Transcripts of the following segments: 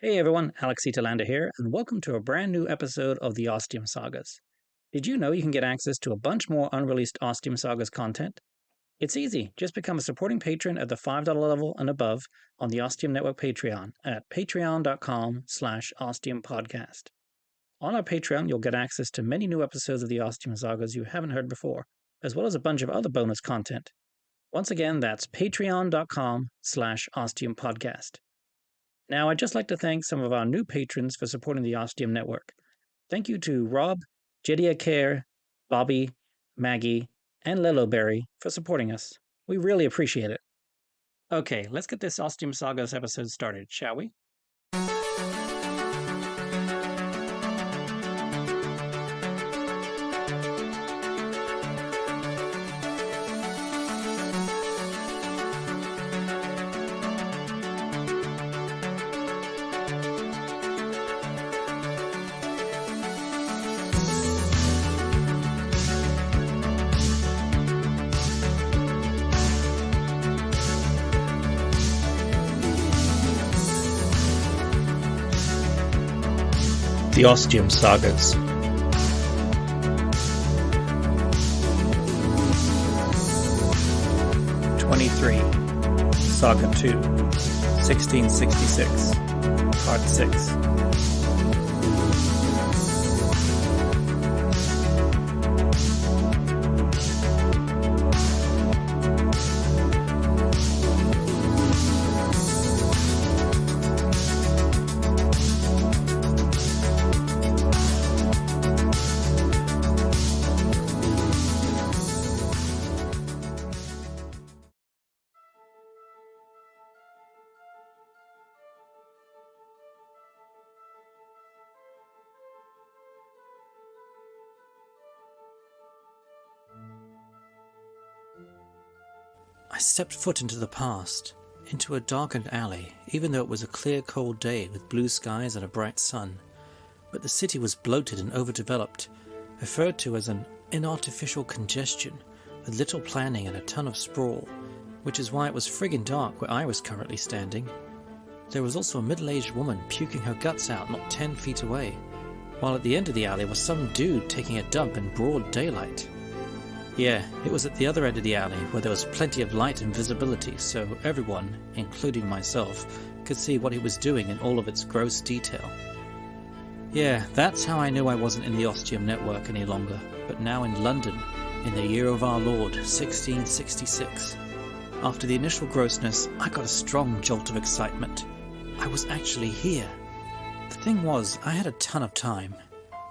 Hey everyone, Telander here, and welcome to a brand new episode of the Ostium Sagas. Did you know you can get access to a bunch more unreleased Ostium Sagas content? It's easy, just become a supporting patron at the $5 level and above on the Ostium Network Patreon at patreon.com/ostiumpodcast. On our Patreon, you'll get access to many new episodes of the Ostium Sagas you haven't heard before, as well as a bunch of other bonus content. Once again, that's patreon.com/ostiumpodcast. Now, I'd just like to thank some of our new patrons for supporting the Ostium Network. Thank you to Rob, Jedia Care, Bobby, Maggie, and Liloberry for supporting us. We really appreciate it. Okay, let's get this Ostium Sagas episode started, shall we? The Ostium Sagas. Saga II, 1666, Part 6. I stepped foot into the past, into a darkened alley, even though it was a clear, cold day with blue skies and a bright sun. But the city was bloated and overdeveloped, referred to as an inartificial congestion, with little planning and a ton of sprawl, which is why it was friggin' dark where I was currently standing. There was also a middle-aged woman puking her guts out not 10 feet away, while at the end of the alley was some dude taking a dump in broad daylight. Yeah, it was at the other end of the alley where there was plenty of light and visibility, so everyone, including myself, could see what he was doing in all of its gross detail. Yeah, that's how I knew I wasn't in the Ostium Network any longer, but now in London, in the year of our Lord, 1666. After the initial grossness, I got a strong jolt of excitement. I was actually here. The thing was, I had a ton of time.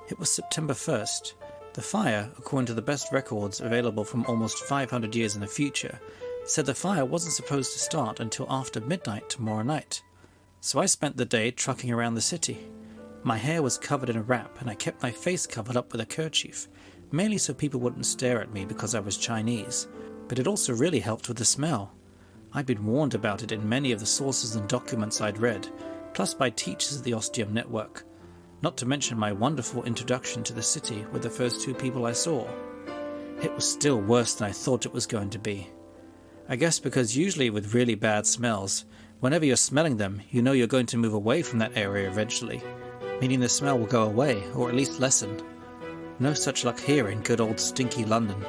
It was September 1st. The fire, according to the best records available from almost 500 years in the future, said the fire wasn't supposed to start until after midnight tomorrow night. So I spent the day trucking around the city. My hair was covered in a wrap and I kept my face covered up with a kerchief, mainly so people wouldn't stare at me because I was Chinese, but it also really helped with the smell. I'd been warned about it in many of the sources and documents I'd read, plus by teachers at the Ostium Network. Not to mention my wonderful introduction to the city with the first two people I saw. It was still worse than I thought it was going to be. I guess because usually with really bad smells, whenever you're smelling them, you know you're going to move away from that area eventually, meaning the smell will go away, or at least lessen. No such luck here in good old stinky London.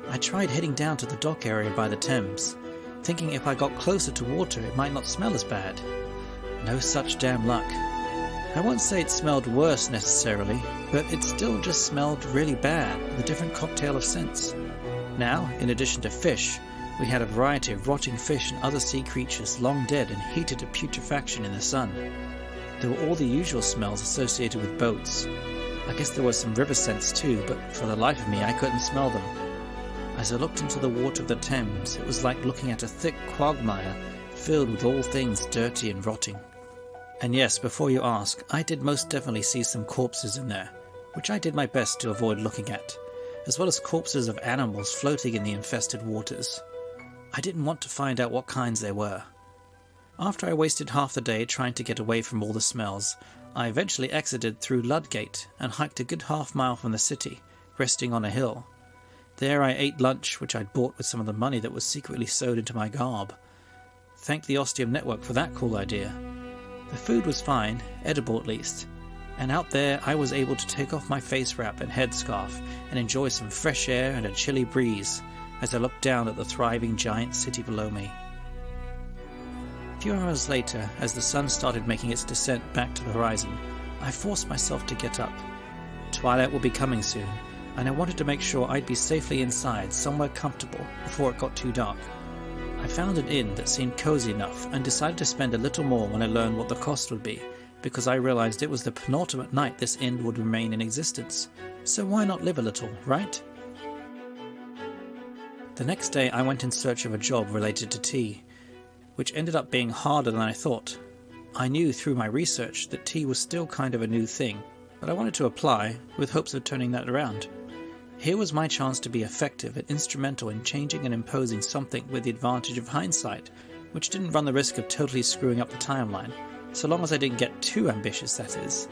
I tried heading down to the dock area by the Thames, thinking if I got closer to water it might not smell as bad. No such damn luck. I won't say it smelled worse necessarily, but it still just smelled really bad, with a different cocktail of scents. Now, in addition to fish, we had a variety of rotting fish and other sea creatures long dead and heated to putrefaction in the sun. There were all the usual smells associated with boats. I guess there was some river scents too, but for the life of me I couldn't smell them. As I looked into the water of the Thames, it was like looking at a thick quagmire filled with all things dirty and rotting. And yes, before you ask, I did most definitely see some corpses in there, which I did my best to avoid looking at, as well as corpses of animals floating in the infested waters. I didn't want to find out what kinds they were. After I wasted half the day trying to get away from all the smells, I eventually exited through Ludgate and hiked a good half-mile from the city, resting on a hill. There I ate lunch, which I'd bought with some of the money that was secretly sewed into my garb. Thank the Ostium Network for that cool idea. The food was fine, edible at least, and out there I was able to take off my face wrap and headscarf and enjoy some fresh air and a chilly breeze as I looked down at the thriving giant city below me. A few hours later, as the sun started making its descent back to the horizon, I forced myself to get up. Twilight will be coming soon, and I wanted to make sure I'd be safely inside, somewhere comfortable, before it got too dark. I found an inn that seemed cozy enough and decided to spend a little more when I learned what the cost would be, because I realized it was the penultimate night this inn would remain in existence. So why not live a little, right? The next day I went in search of a job related to tea, which ended up being harder than I thought. I knew through my research that tea was still kind of a new thing, but I wanted to apply with hopes of turning that around. Here was my chance to be effective and instrumental in changing and imposing something with the advantage of hindsight, which didn't run the risk of totally screwing up the timeline, so long as I didn't get too ambitious, that is.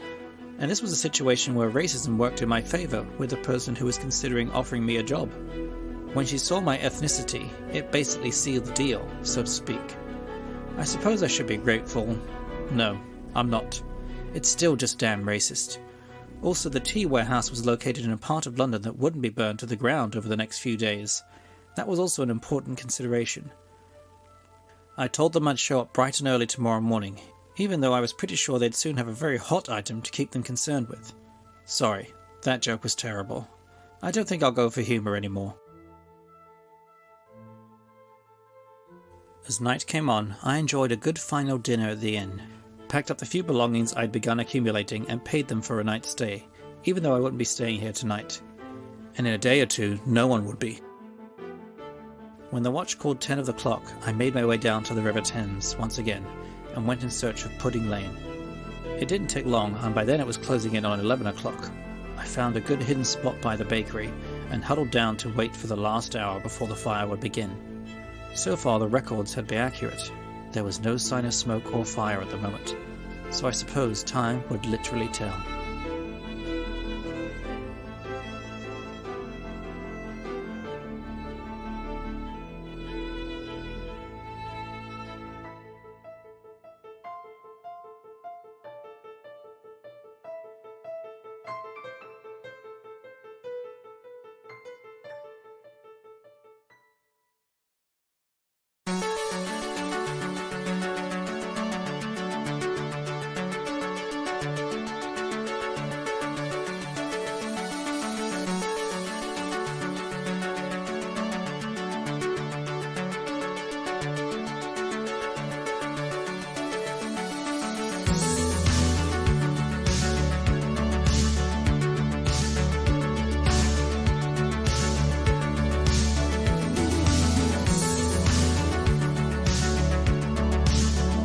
And this was a situation where racism worked in my favour with the person who was considering offering me a job. When she saw my ethnicity, it basically sealed the deal, so to speak. I suppose I should be grateful. No, I'm not. It's still just damn racist. Also, the tea warehouse was located in a part of London that wouldn't be burned to the ground over the next few days. That was also an important consideration. I told them I'd show up bright and early tomorrow morning, even though I was pretty sure they'd soon have a very hot item to keep them concerned with. Sorry, that joke was terrible. I don't think I'll go for humour anymore. As night came on, I enjoyed a good final dinner at the inn, packed up the few belongings I'd begun accumulating and paid them for a night's stay, even though I wouldn't be staying here tonight. And in a day or two, no one would be. When the watch called 10 of the clock, I made my way down to the River Thames once again, and went in search of Pudding Lane. It didn't take long, and by then it was closing in on 11 o'clock. I found a good hidden spot by the bakery, and huddled down to wait for the last hour before the fire would begin. So far the records had been accurate. There was no sign of smoke or fire at the moment, so I suppose time would literally tell.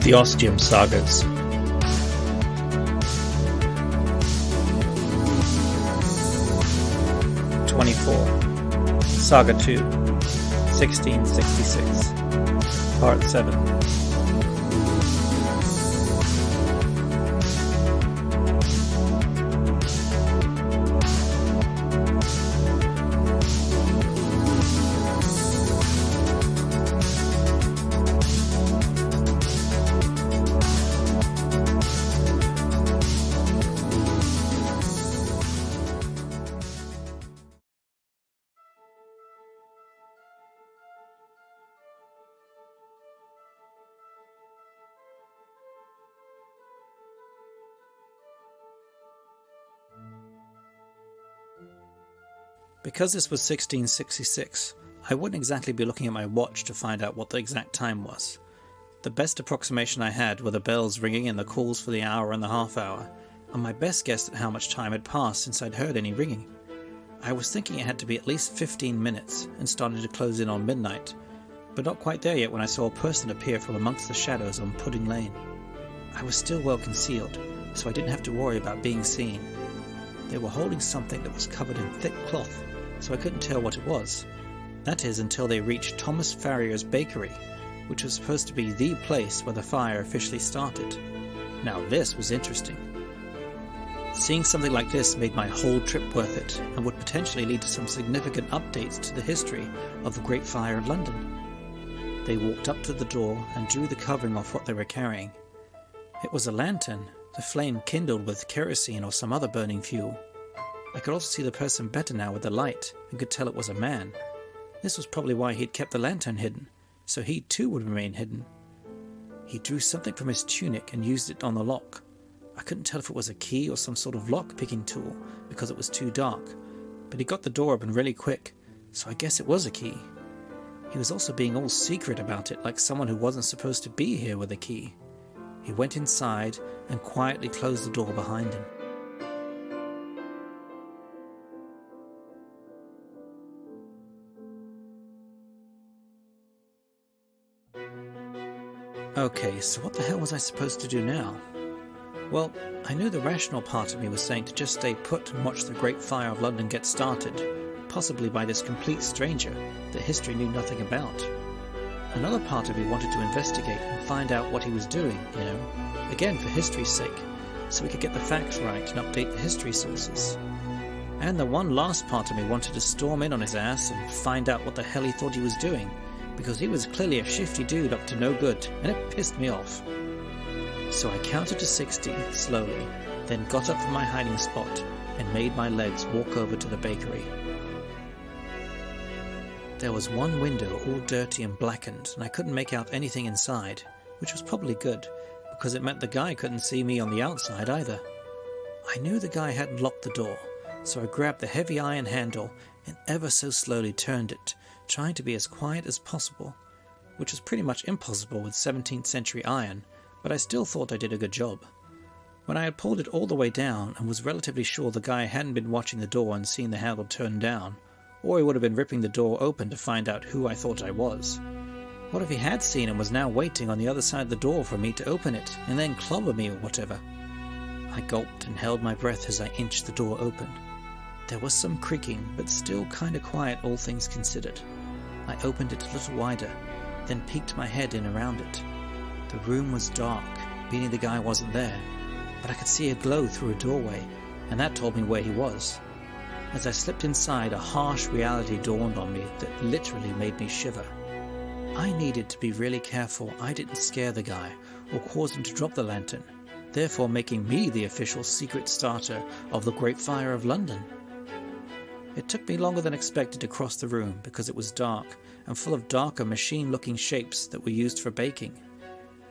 The Ostium Sagas. Saga II, 1666, Part 7. Because this was 1666, I wouldn't exactly be looking at my watch to find out what the exact time was. The best approximation I had were the bells ringing and the calls for the hour and the half hour, and my best guess at how much time had passed since I'd heard any ringing. I was thinking it had to be at least 15 minutes and started to close in on midnight, but not quite there yet when I saw a person appear from amongst the shadows on Pudding Lane. I was still well concealed, so I didn't have to worry about being seen. They were holding something that was covered in thick cloth, so I couldn't tell what it was. That is, until they reached Thomas Farrier's bakery, which was supposed to be the place where the fire officially started. Now this was interesting. Seeing something like this made my whole trip worth it, and would potentially lead to some significant updates to the history of the Great Fire of London. They walked up to the door and drew the covering off what they were carrying. It was a lantern, the flame kindled with kerosene or some other burning fuel. I could also see the person better now with the light, and could tell it was a man. This was probably why he'd kept the lantern hidden, so he too would remain hidden. He drew something from his tunic and used it on the lock. I couldn't tell if it was a key or some sort of lock-picking tool, because it was too dark, but he got the door open really quick, so I guess it was a key. He was also being all secret about it, like someone who wasn't supposed to be here with a key. He went inside and quietly closed the door behind him. Okay, so what the hell was I supposed to do now? Well, I knew the rational part of me was saying to just stay put and watch the Great Fire of London get started, possibly by this complete stranger that history knew nothing about. Another part of me wanted to investigate and find out what he was doing, again for history's sake, so we could get the facts right and update the history sources. And the one last part of me wanted to storm in on his ass and find out what the hell he thought he was doing, because he was clearly a shifty dude up to no good, and it pissed me off. So I counted to 60, slowly, then got up from my hiding spot and made my legs walk over to the bakery. There was one window all dirty and blackened, and I couldn't make out anything inside, which was probably good, because it meant the guy couldn't see me on the outside either. I knew the guy hadn't locked the door, so I grabbed the heavy iron handle and ever so slowly turned it, trying to be as quiet as possible, which was pretty much impossible with 17th century iron, but I still thought I did a good job. When I had pulled it all the way down and was relatively sure the guy hadn't been watching the door and seen the handle turned down, or he would have been ripping the door open to find out who I thought I was. What if he had seen and was now waiting on the other side of the door for me to open it and then clobber me or whatever? I gulped and held my breath as I inched the door open. There was some creaking, but still kinda quiet all things considered. I opened it a little wider, then peeked my head in around it. The room was dark, meaning the guy wasn't there, but I could see a glow through a doorway, and that told me where he was. As I slipped inside, a harsh reality dawned on me that literally made me shiver. I needed to be really careful I didn't scare the guy or cause him to drop the lantern, therefore making me the official secret starter of the Great Fire of London. It took me longer than expected to cross the room because it was dark and full of darker machine-looking shapes that were used for baking.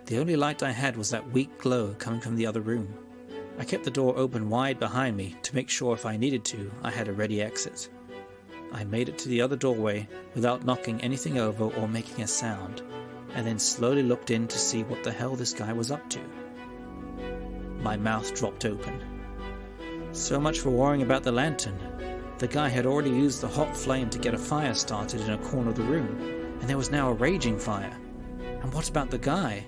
The only light I had was that weak glow coming from the other room. I kept the door open wide behind me to make sure if I needed to, I had a ready exit. I made it to the other doorway without knocking anything over or making a sound, and then slowly looked in to see what the hell this guy was up to. My mouth dropped open. So much for worrying about the lantern. The guy had already used the hot flame to get a fire started in a corner of the room, and there was now a raging fire. And what about the guy?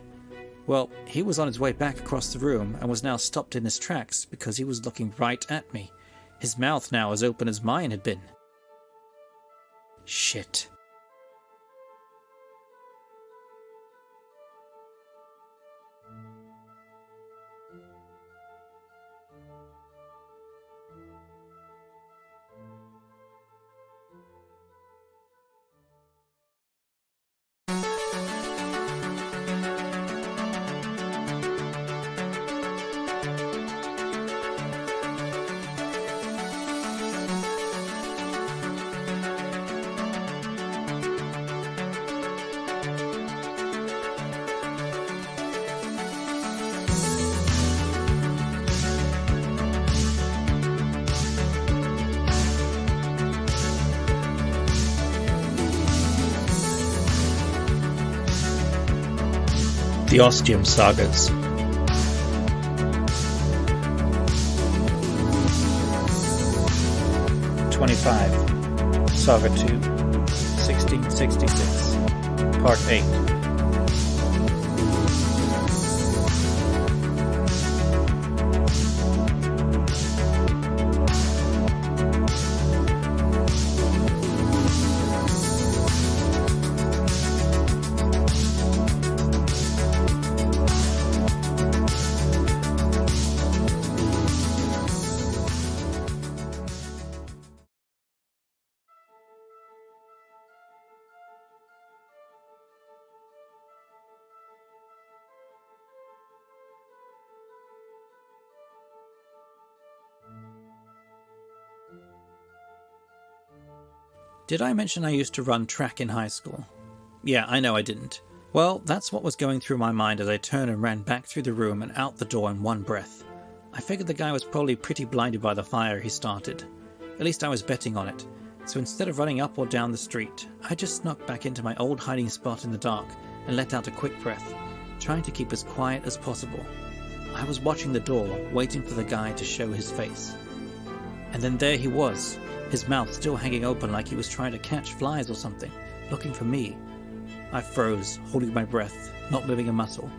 Well, he was on his way back across the room and was now stopped in his tracks because he was looking right at me, his mouth now as open as mine had been. Shit. The Ostium Sagas. Saga II, 1666, Part 8. Did I mention I used to run track in high school? Yeah, I know I didn't. Well, that's what was going through my mind as I turned and ran back through the room and out the door in one breath. I figured the guy was probably pretty blinded by the fire he started. At least I was betting on it. So instead of running up or down the street, I just snuck back into my old hiding spot in the dark and let out a quick breath, trying to keep as quiet as possible. I was watching the door, waiting for the guy to show his face. And then there he was, his mouth still hanging open like he was trying to catch flies or something, looking for me. I froze, holding my breath, not moving a muscle.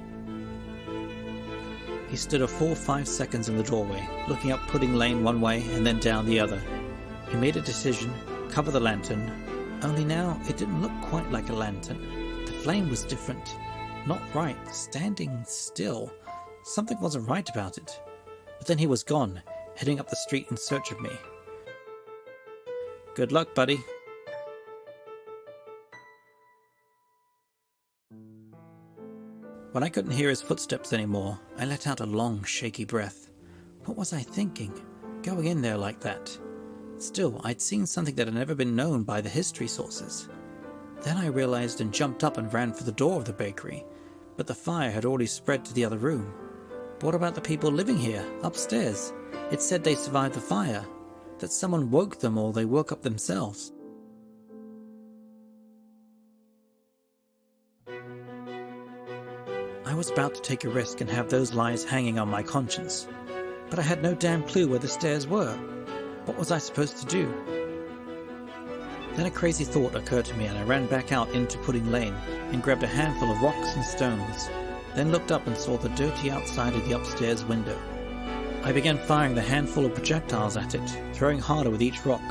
He stood a full 5 seconds in the doorway, looking up Pudding Lane one way and then down the other. He made a decision, cover the lantern, only now it didn't look quite like a lantern. The flame was different, not right, standing still. Something wasn't right about it. But then he was gone, heading up the street in search of me. Good luck, buddy. When I couldn't hear his footsteps anymore, I let out a long, shaky breath. What was I thinking, going in there like that? Still, I'd seen something that had never been known by the history sources. Then I realized and jumped up and ran for the door of the bakery, but the fire had already spread to the other room. But what about the people living here, upstairs? It said they survived the fire, that someone woke them or they woke up themselves. I was about to take a risk and have those lies hanging on my conscience, but I had no damn clue where the stairs were. What was I supposed to do? Then a crazy thought occurred to me and I ran back out into Pudding Lane and grabbed a handful of rocks and stones, then looked up and saw the dirty outside of the upstairs window. I began firing the handful of projectiles at it, throwing harder with each rock,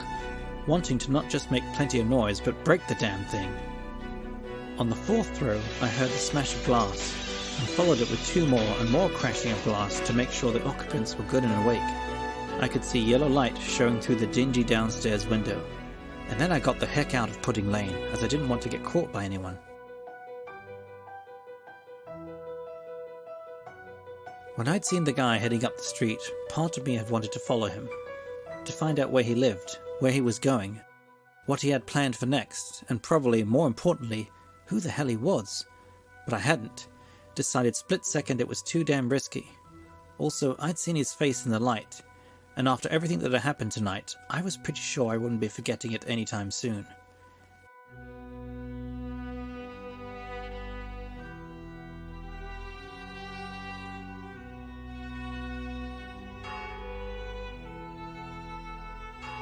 wanting to not just make plenty of noise but break the damn thing. On the fourth throw, I heard the smash of glass, and followed it with 2 more and more crashing of glass to make sure the occupants were good and awake. I could see yellow light showing through the dingy downstairs window. And then I got the heck out of Pudding Lane, as I didn't want to get caught by anyone. When I'd seen the guy heading up the street, part of me had wanted to follow him, to find out where he lived, where he was going, what he had planned for next, and probably, more importantly, who the hell he was. But I hadn't. Decided split second it was too damn risky. Also, I'd seen his face in the light, and after everything that had happened tonight, I was pretty sure I wouldn't be forgetting it anytime soon.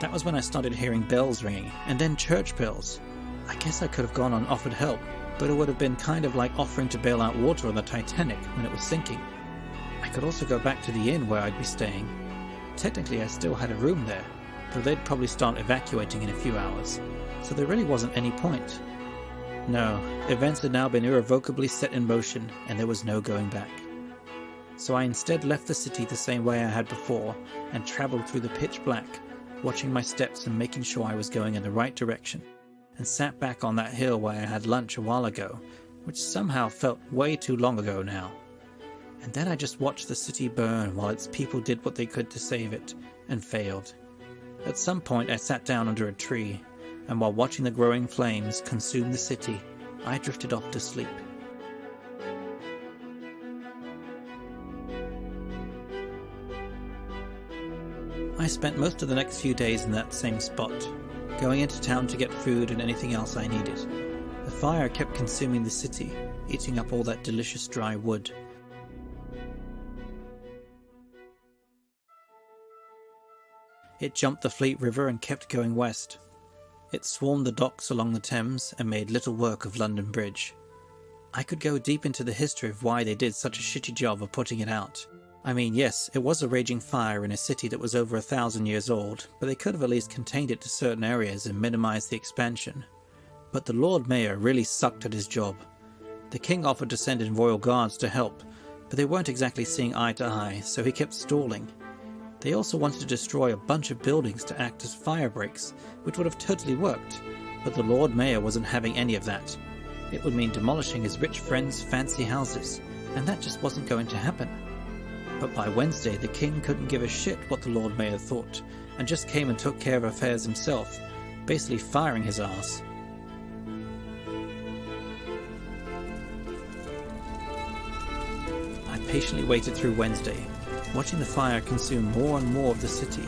That was when I started hearing bells ringing, and then church bells. I guess I could have gone and offered help, but it would have been kind of like offering to bail out water on the Titanic when it was sinking. I could also go back to the inn where I'd be staying. Technically I still had a room there, though they'd probably start evacuating in a few hours, so there really wasn't any point. No, events had now been irrevocably set in motion, and there was no going back. So I instead left the city the same way I had before, and travelled through the pitch black, watching my steps and making sure I was going in the right direction, and sat back on that hill where I had lunch a while ago, which somehow felt way too long ago now. And then I just watched the city burn while its people did what they could to save it, and failed. At some point I sat down under a tree, and while watching the growing flames consume the city, I drifted off to sleep. I spent most of the next few days in that same spot, going into town to get food and anything else I needed. The fire kept consuming the city, eating up all that delicious dry wood. It jumped the Fleet River and kept going west. It swarmed the docks along the Thames and made little work of London Bridge. I could go deep into the history of why they did such a shitty job of putting it out. I mean, yes, it was a raging fire in a city that was over 1,000 years old, but they could have at least contained it to certain areas and minimized the expansion. But the Lord Mayor really sucked at his job. The king offered to send in royal guards to help, but they weren't exactly seeing eye to eye, so he kept stalling. They also wanted to destroy a bunch of buildings to act as fire breaks, which would have totally worked, but the Lord Mayor wasn't having any of that. It would mean demolishing his rich friends' fancy houses, and that just wasn't going to happen. But by Wednesday the king couldn't give a shit what the Lord Mayor thought, and just came and took care of affairs himself, basically firing his arse. I patiently waited through Wednesday, watching the fire consume more and more of the city.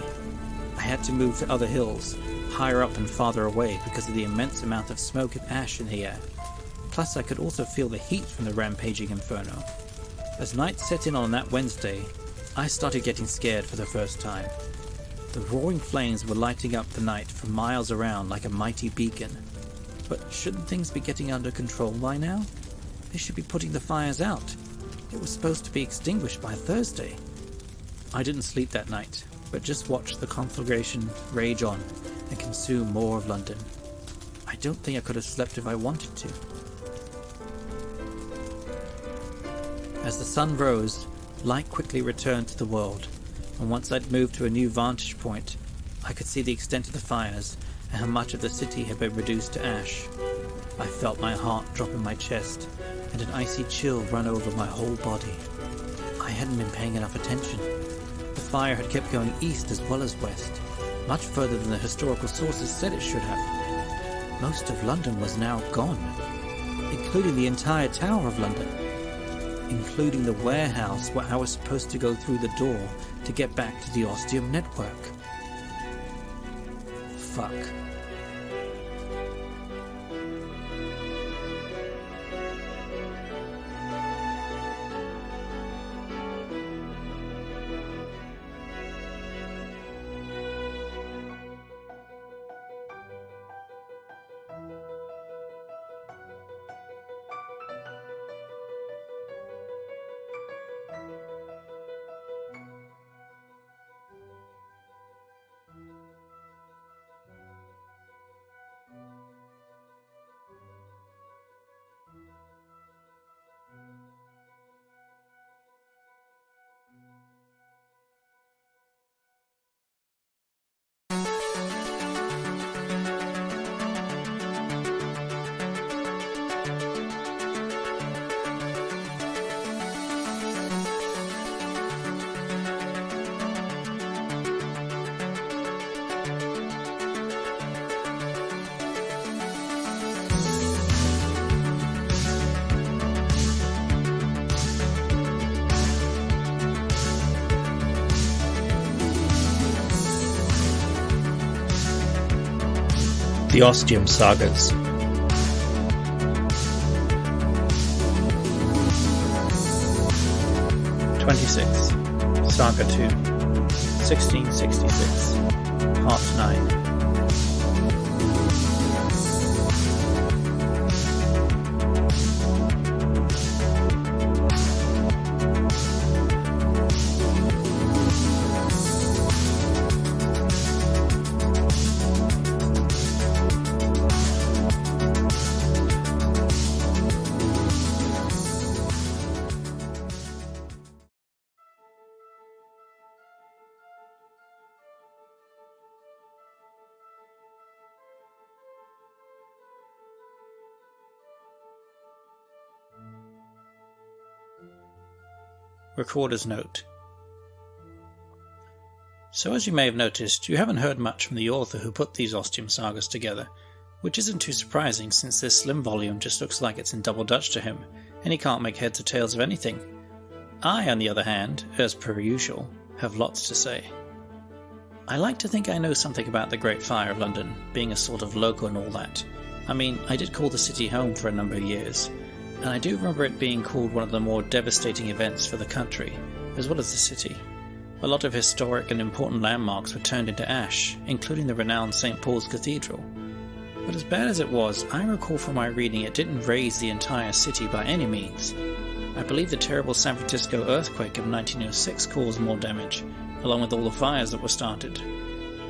I had to move to other hills, higher up and farther away because of the immense amount of smoke and ash in the air. Plus I could also feel the heat from the rampaging inferno. As night set in on that Wednesday, I started getting scared for the first time. The roaring flames were lighting up the night for miles around like a mighty beacon. But shouldn't things be getting under control by now? They should be putting the fires out. It was supposed to be extinguished by Thursday. I didn't sleep that night, but just watched the conflagration rage on and consume more of London. I don't think I could have slept if I wanted to. As the sun rose, light quickly returned to the world, and once I'd moved to a new vantage point, I could see the extent of the fires and how much of the city had been reduced to ash. I felt my heart drop in my chest and an icy chill run over my whole body. I hadn't been paying enough attention. The fire had kept going east as well as west, much further than the historical sources said it should have. Most of London was now gone, including the entire Tower of London, including the warehouse where I was supposed to go through the door to get back to the Ostium network. Fuck. The Ostium Sagas. Saga II, 1666, Part 9. Recorder's note. So as you may have noticed, you haven't heard much from the author who put these Ostium Sagas together, which isn't too surprising since this slim volume just looks like it's in double Dutch to him, and he can't make heads or tails of anything. I, on the other hand, as per usual, have lots to say. I like to think I know something about the Great Fire of London, being a sort of local and all that. I mean, I did call the city home for a number of years, and I do remember it being called one of the more devastating events for the country, as well as the city. A lot of historic and important landmarks were turned into ash, including the renowned St. Paul's Cathedral. But as bad as it was, I recall from my reading it didn't raze the entire city by any means. I believe the terrible San Francisco earthquake of 1906 caused more damage, along with all the fires that were started.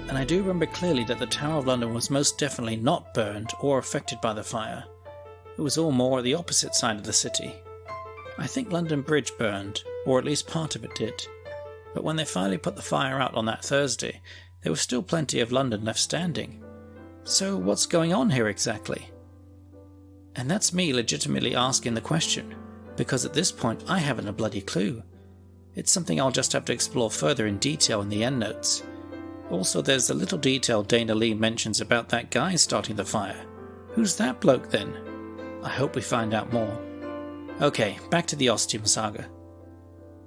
And I do remember clearly that the Tower of London was most definitely not burned or affected by the fire. It was all more the opposite side of the city. I think London Bridge burned, or at least part of it did. But when they finally put the fire out on that Thursday, there was still plenty of London left standing. So what's going on here exactly? And that's me legitimately asking the question, because at this point I haven't a bloody clue. It's something I'll just have to explore further in detail in the endnotes. Also, there's the little detail Dana Lee mentions about that guy starting the fire. Who's that bloke then? I hope we find out more. Okay, back to the Ostium Saga.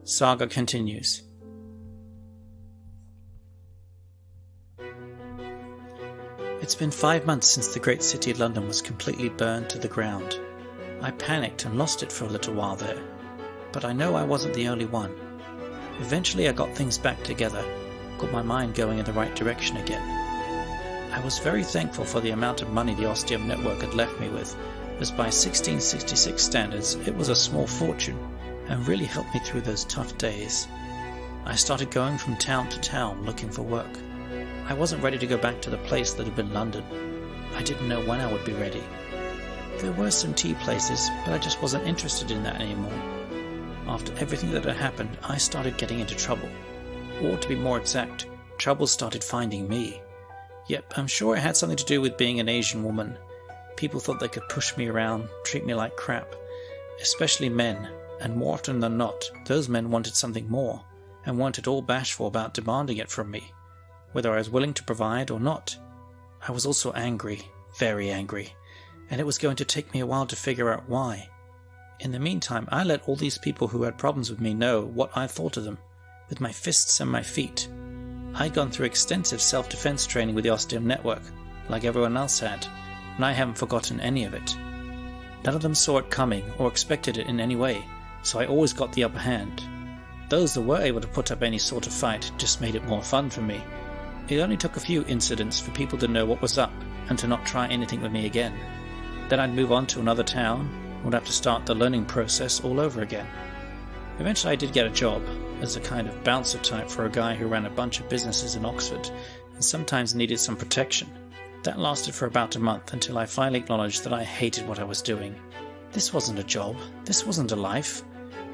Saga continues. It's been 5 months since the great city of London was completely burned to the ground. I panicked and lost it for a little while there, but I know I wasn't the only one. Eventually I got things back together, got my mind going in the right direction again. I was very thankful for the amount of money the Ostium network had left me with, as by 1666 standards it was a small fortune, and really helped me through those tough days. I started going from town to town looking for work. I wasn't ready to go back to the place that had been London. I didn't know when I would be ready. There were some tea places, but I just wasn't interested in that anymore. After everything that had happened, I started getting into trouble. Or to be more exact, trouble started finding me. Yep, I'm sure it had something to do with being an Asian woman. People thought they could push me around, treat me like crap. Especially men, and more often than not, those men wanted something more, and weren't at all bashful about demanding it from me, whether I was willing to provide or not. I was also angry, very angry, and it was going to take me a while to figure out why. In the meantime, I let all these people who had problems with me know what I thought of them, with my fists and my feet. I'd gone through extensive self-defense training with the Ostium network, like everyone else had, and I haven't forgotten any of it. None of them saw it coming or expected it in any way, so I always got the upper hand. Those that were able to put up any sort of fight just made it more fun for me. It only took a few incidents for people to know what was up and to not try anything with me again. Then I'd move on to another town, and would have to start the learning process all over again. Eventually I did get a job, as a kind of bouncer type for a guy who ran a bunch of businesses in Oxford, and sometimes needed some protection. That lasted for about a month until I finally acknowledged that I hated what I was doing. This wasn't a job, this wasn't a life.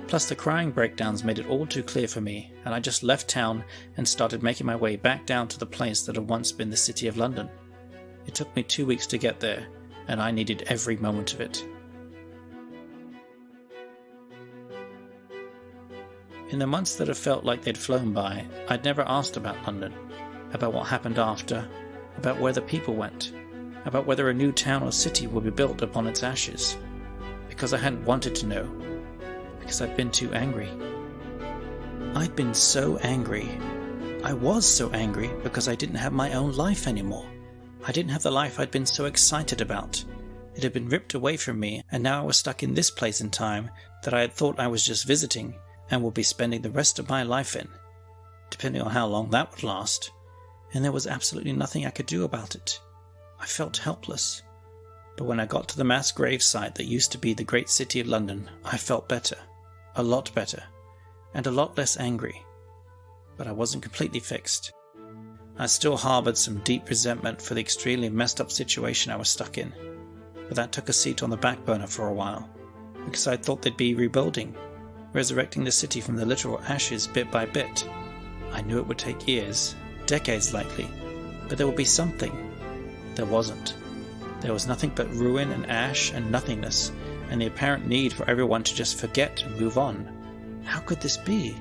Plus the crying breakdowns made it all too clear for me, and I just left town and started making my way back down to the place that had once been the City of London. It took me 2 weeks to get there, and I needed every moment of it. In the months that have felt like they'd flown by, I'd never asked about London, about what happened after, about where the people went, about whether a new town or city would be built upon its ashes, because I hadn't wanted to know, because I'd been too angry. I'd been so angry. I was so angry because I didn't have my own life anymore. I didn't have the life I'd been so excited about. It had been ripped away from me, and now I was stuck in this place in time that I had thought I was just visiting and would be spending the rest of my life in, depending on how long that would last, and there was absolutely nothing I could do about it. I felt helpless. But when I got to the mass grave site that used to be the great city of London, I felt better, a lot better, and a lot less angry. But I wasn't completely fixed. I still harboured some deep resentment for the extremely messed up situation I was stuck in, but that took a seat on the back burner for a while, because I thought they'd be rebuilding, resurrecting the city from the literal ashes bit by bit. I knew it would take years, decades likely, but there would be something. There wasn't. There was nothing but ruin and ash and nothingness, and the apparent need for everyone to just forget and move on. How could this be?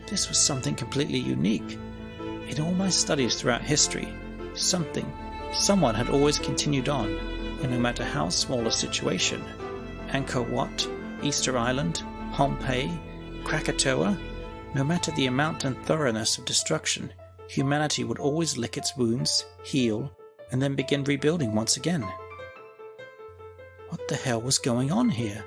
This was something completely unique. In all my studies throughout history, someone had always continued on, and no matter how small a situation, Angkor Wat, Easter Island, Pompeii, Krakatoa, no matter the amount and thoroughness of destruction, humanity would always lick its wounds, heal, and then begin rebuilding once again. What the hell was going on here?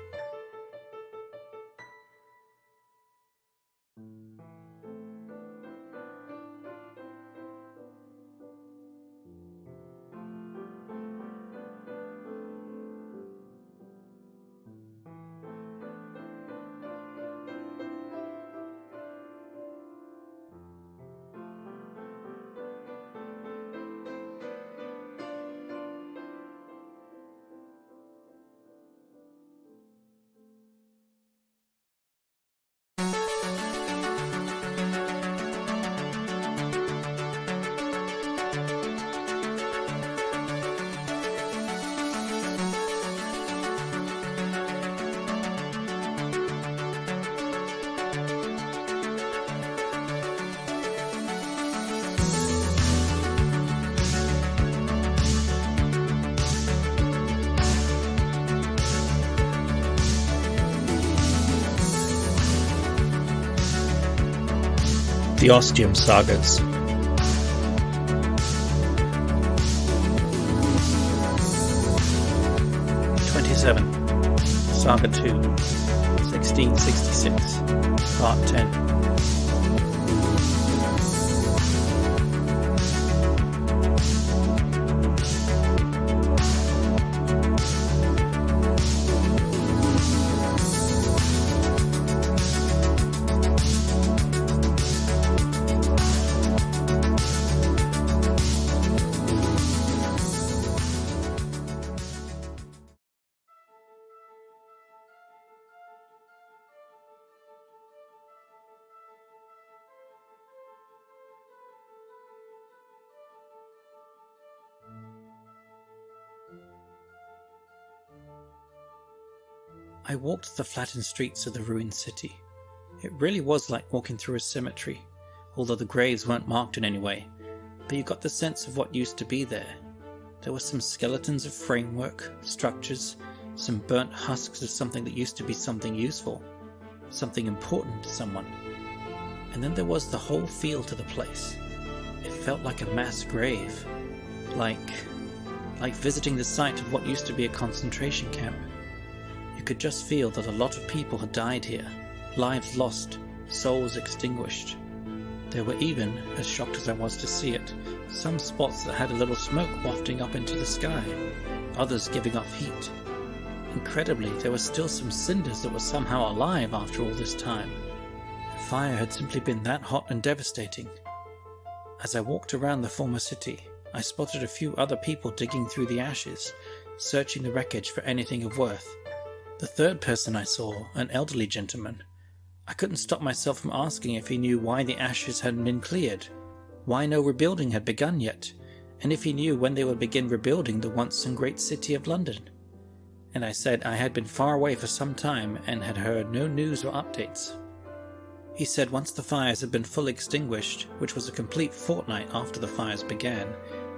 The Ostium Sagas. Saga II, 1666, Part 10. I walked the flattened streets of the ruined city. It really was like walking through a cemetery, although the graves weren't marked in any way, but you got the sense of what used to be there. There were some skeletons of framework, structures, some burnt husks of something that used to be something useful, something important to someone. And then there was the whole feel to the place. It felt like a mass grave, like visiting the site of what used to be a concentration camp. You could just feel that a lot of people had died here, lives lost, souls extinguished. There were even, as shocked as I was to see it, some spots that had a little smoke wafting up into the sky, others giving off heat. Incredibly, there were still some cinders that were somehow alive after all this time. The fire had simply been that hot and devastating. As I walked around the former city, I spotted a few other people digging through the ashes, searching the wreckage for anything of worth. The third person I saw, an elderly gentleman. I couldn't stop myself from asking if he knew why the ashes hadn't been cleared, why no rebuilding had begun yet, and if he knew when they would begin rebuilding the once so great city of London. And I said I had been far away for some time and had heard no news or updates. He said once the fires had been fully extinguished, which was a complete fortnight after the fires began,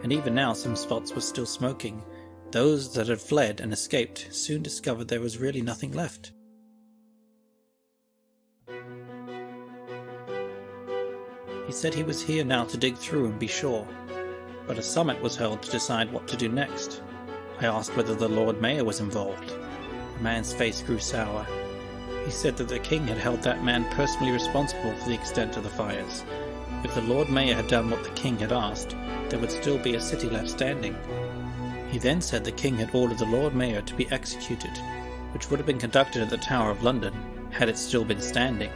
and even now some spots were still smoking, those that had fled and escaped soon discovered there was really nothing left. He said he was here now to dig through and be sure, but a summit was held to decide what to do next. I asked whether the Lord Mayor was involved. The man's face grew sour. He said that the king had held that man personally responsible for the extent of the fires. If the Lord Mayor had done what the king had asked, there would still be a city left standing. He then said the king had ordered the Lord Mayor to be executed, which would have been conducted at the Tower of London, had it still been standing.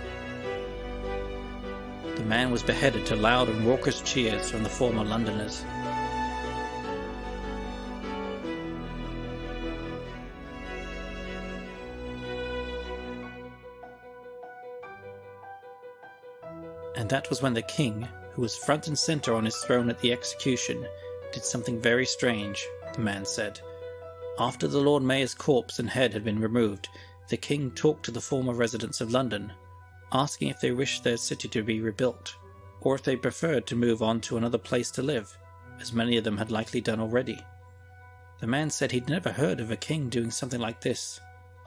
The man was beheaded to loud and raucous cheers from the former Londoners. And that was when the king, who was front and center on his throne at the execution, did something very strange, the man said. After the Lord Mayor's corpse and head had been removed, the king talked to the former residents of London, asking if they wished their city to be rebuilt, or if they preferred to move on to another place to live, as many of them had likely done already. The man said he'd never heard of a king doing something like this,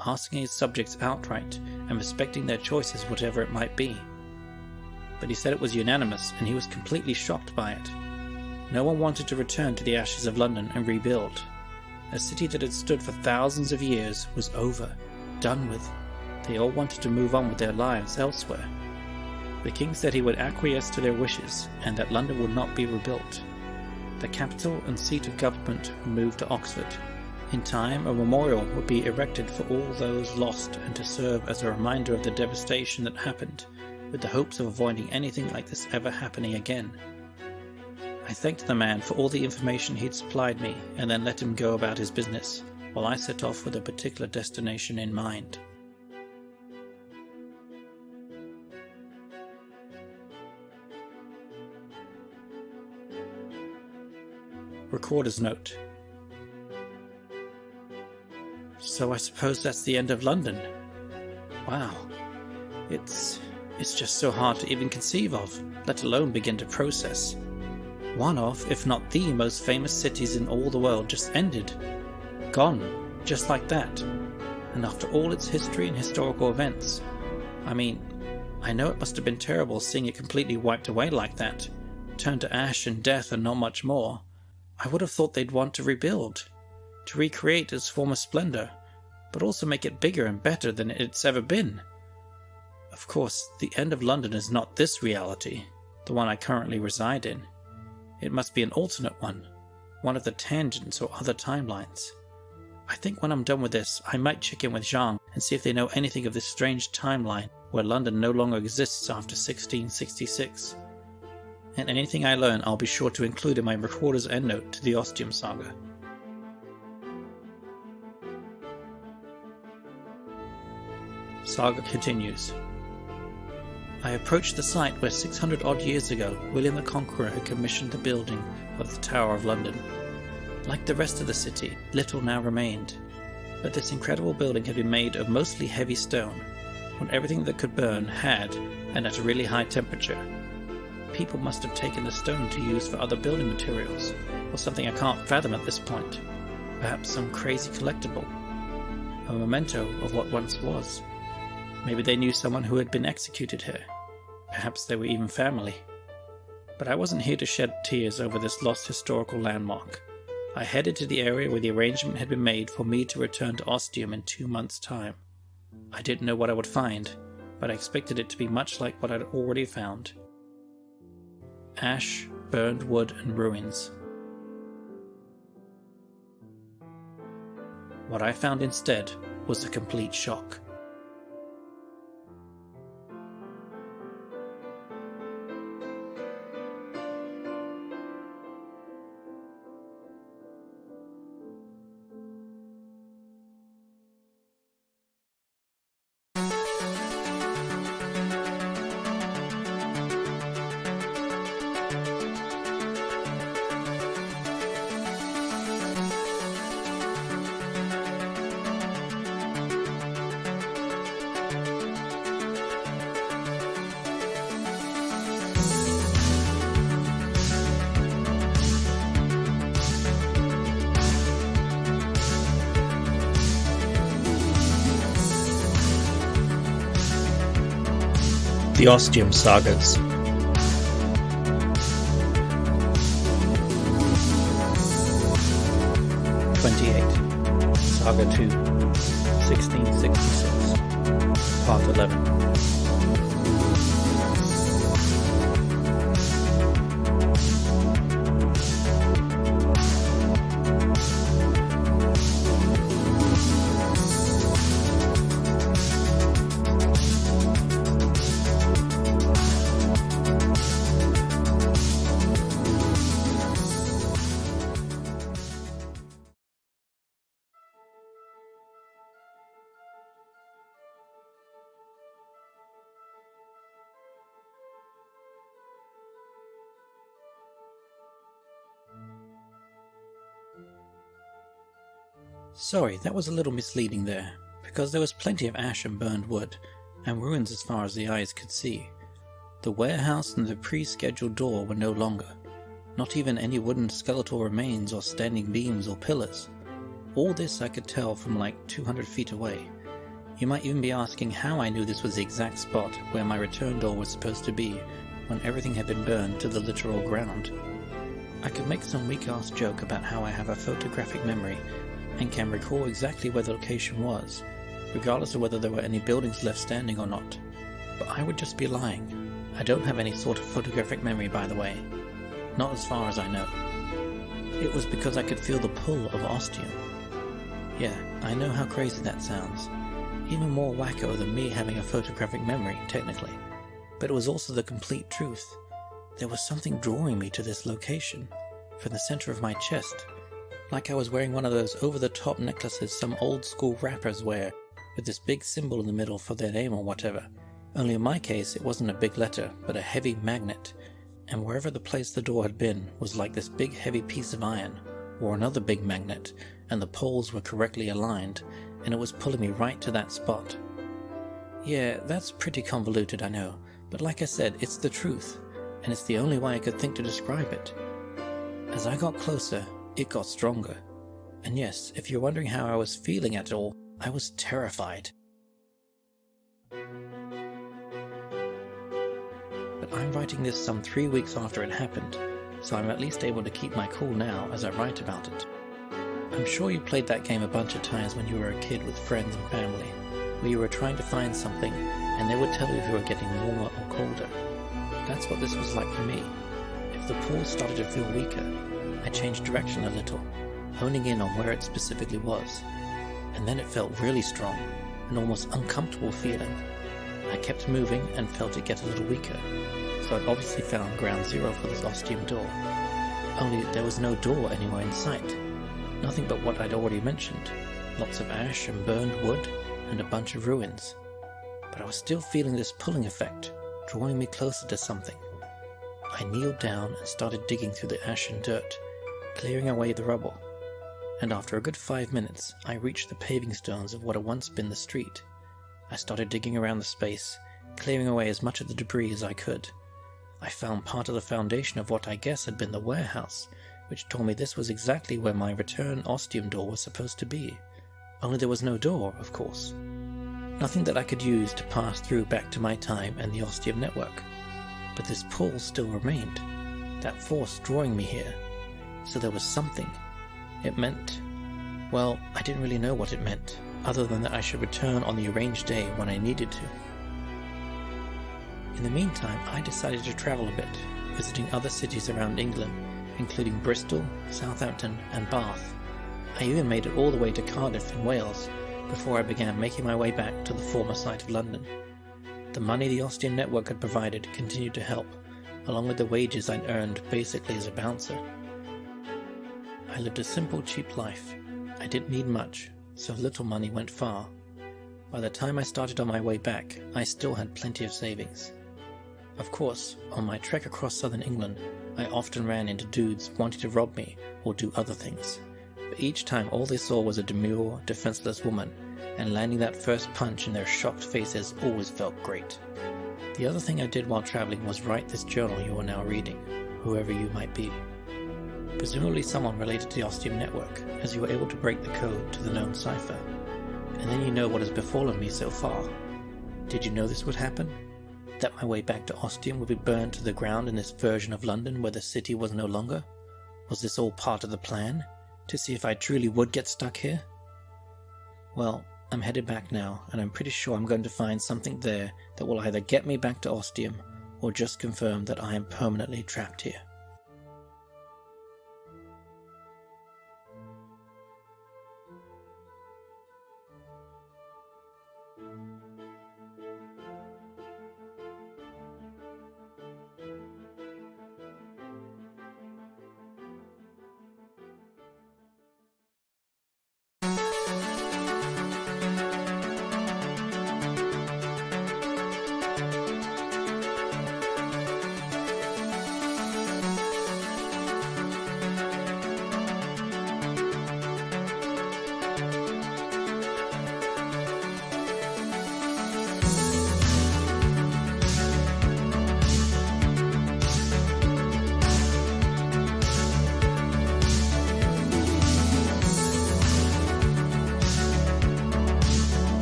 asking his subjects outright and respecting their choices whatever it might be. But he said it was unanimous, and he was completely shocked by it. No one wanted to return to the ashes of London and rebuild. A city that had stood for thousands of years was over, done with. They all wanted to move on with their lives elsewhere. The king said he would acquiesce to their wishes, and that London would not be rebuilt. The capital and seat of government would move to Oxford. In time, a memorial would be erected for all those lost and to serve as a reminder of the devastation that happened, with the hopes of avoiding anything like this ever happening again. I thanked the man for all the information he'd supplied me, and then let him go about his business, while I set off with a particular destination in mind. Recorder's note. So I suppose that's the end of London. Wow. It's just so hard to even conceive of, let alone begin to process. One of, if not the most famous cities in all the world just ended. Gone, just like that. And after all its history and historical events. I mean, I know it must have been terrible seeing it completely wiped away like that, turned to ash and death and not much more. I would have thought they'd want to rebuild, to recreate its former splendor, but also make it bigger and better than it's ever been. Of course, the end of London is not this reality, the one I currently reside in. It must be an alternate one of the tangents or other timelines. I think when I'm done with this, I might check in with Zhang and see if they know anything of this strange timeline where London no longer exists after 1666. And anything I learn, I'll be sure to include in my reporter's endnote to the Ostium Saga. Saga continues. I approached the site where 600-odd years ago William the Conqueror had commissioned the building of the Tower of London. Like the rest of the city, little now remained, but this incredible building had been made of mostly heavy stone, when everything that could burn had, and at a really high temperature. People must have taken the stone to use for other building materials, or something I can't fathom at this point. Perhaps some crazy collectible, a memento of what once was. Maybe they knew someone who had been executed here. Perhaps they were even family. But I wasn't here to shed tears over this lost historical landmark. I headed to the area where the arrangement had been made for me to return to Ostium in 2 months' time. I didn't know what I would find, but I expected it to be much like what I'd already found. Ash, burned wood, and ruins. What I found instead was a complete shock. The Ostium Sagas. Saga II, 1666, Part 11. Sorry, that was a little misleading there, because there was plenty of ash and burned wood, and ruins as far as the eyes could see. The warehouse and the pre-scheduled door were no longer, not even any wooden skeletal remains or standing beams or pillars. All this I could tell from like 200 feet away. You might even be asking how I knew this was the exact spot where my return door was supposed to be when everything had been burned to the literal ground. I could make some weak-ass joke about how I have a photographic memory and can recall exactly where the location was, regardless of whether there were any buildings left standing or not. But I would just be lying. I don't have any sort of photographic memory, by the way. Not as far as I know. It was because I could feel the pull of Ostium. Yeah, I know how crazy that sounds. Even more wacko than me having a photographic memory, technically. But it was also the complete truth. There was something drawing me to this location, from the center of my chest. Like I was wearing one of those over-the-top necklaces some old-school rappers wear, with this big symbol in the middle for their name or whatever. Only in my case, it wasn't a big letter, but a heavy magnet. And wherever the place the door had been was like this big heavy piece of iron, or another big magnet, and the poles were correctly aligned, and it was pulling me right to that spot. Yeah, that's pretty convoluted, I know, but like I said, it's the truth, and it's the only way I could think to describe it. As I got closer, it got stronger. And yes, if you're wondering how I was feeling at it all, I was terrified. but I'm writing this some 3 weeks after it happened, so I'm at least able to keep my cool now as I write about it. I'm sure you played that game a bunch of times when you were a kid with friends and family, where you were trying to find something and they would tell you if you were getting warmer or colder. That's what this was like for me. If the pull started to feel weaker, I changed direction a little, honing in on where it specifically was. And then it felt really strong, an almost uncomfortable feeling. I kept moving and felt it get a little weaker, so I'd obviously found ground zero for this Ostium door. Only there was no door anywhere in sight. Nothing but what I'd already mentioned. Lots of ash and burned wood, and a bunch of ruins. But I was still feeling this pulling effect, drawing me closer to something. I kneeled down and started digging through the ash and dirt, clearing away the rubble. And after a good 5 minutes, I reached the paving stones of what had once been the street. I started digging around the space, clearing away as much of the debris as I could. I found part of the foundation of what I guess had been the warehouse, which told me this was exactly where my return Ostium door was supposed to be. Only there was no door, of course. Nothing that I could use to pass through back to my time and the Ostium network. But this pull still remained, that force drawing me here. So there was something. It meant... well, I didn't really know what it meant, other than that I should return on the arranged day when I needed to. In the meantime, I decided to travel a bit, visiting other cities around England, including Bristol, Southampton and Bath. I even made it all the way to Cardiff in Wales, before I began making my way back to the former site of London. The money the Ostium network had provided continued to help, along with the wages I'd earned basically as a bouncer. I lived a simple, cheap life. I didn't need much, so little money went far. By the time I started on my way back, I still had plenty of savings. Of course, on my trek across southern England, I often ran into dudes wanting to rob me or do other things. But each time all they saw was a demure, defenseless woman, and landing that first punch in their shocked faces always felt great. The other thing I did while traveling was write this journal you are now reading, whoever you might be. Presumably someone related to the Ostium network, as you were able to break the code to the known cipher. And then you know what has befallen me so far. Did you know this would happen? That my way back to Ostium would be burned to the ground in this version of London where the city was no longer? Was this all part of the plan? To see if I truly would get stuck here? Well, I'm headed back now, and I'm pretty sure I'm going to find something there that will either get me back to Ostium, or just confirm that I am permanently trapped here.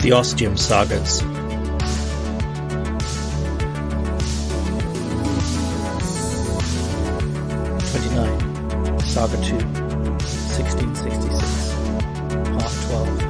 The Ostium Sagas. 29. Saga II, 1666. Part 12.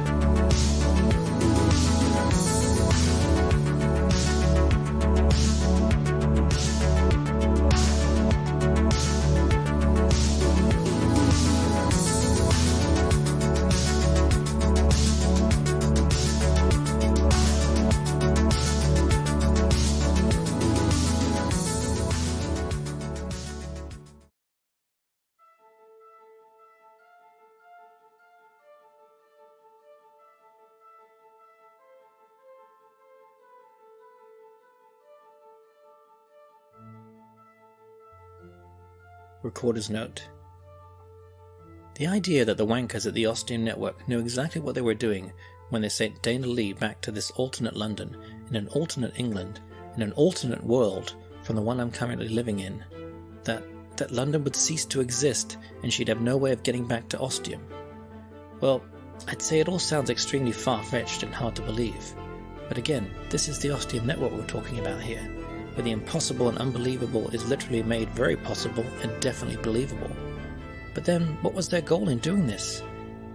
Recorder's note. The idea that the wankers at the Ostium network knew exactly what they were doing when they sent Dana Lee back to this alternate London, in an alternate England, in an alternate world from the one I'm currently living in, that London would cease to exist and she'd have no way of getting back to Ostium. Well, I'd say it all sounds extremely far-fetched and hard to believe. But again, this is the Ostium network we're talking about here, where the impossible and unbelievable is literally made very possible and definitely believable. But then, what was their goal in doing this?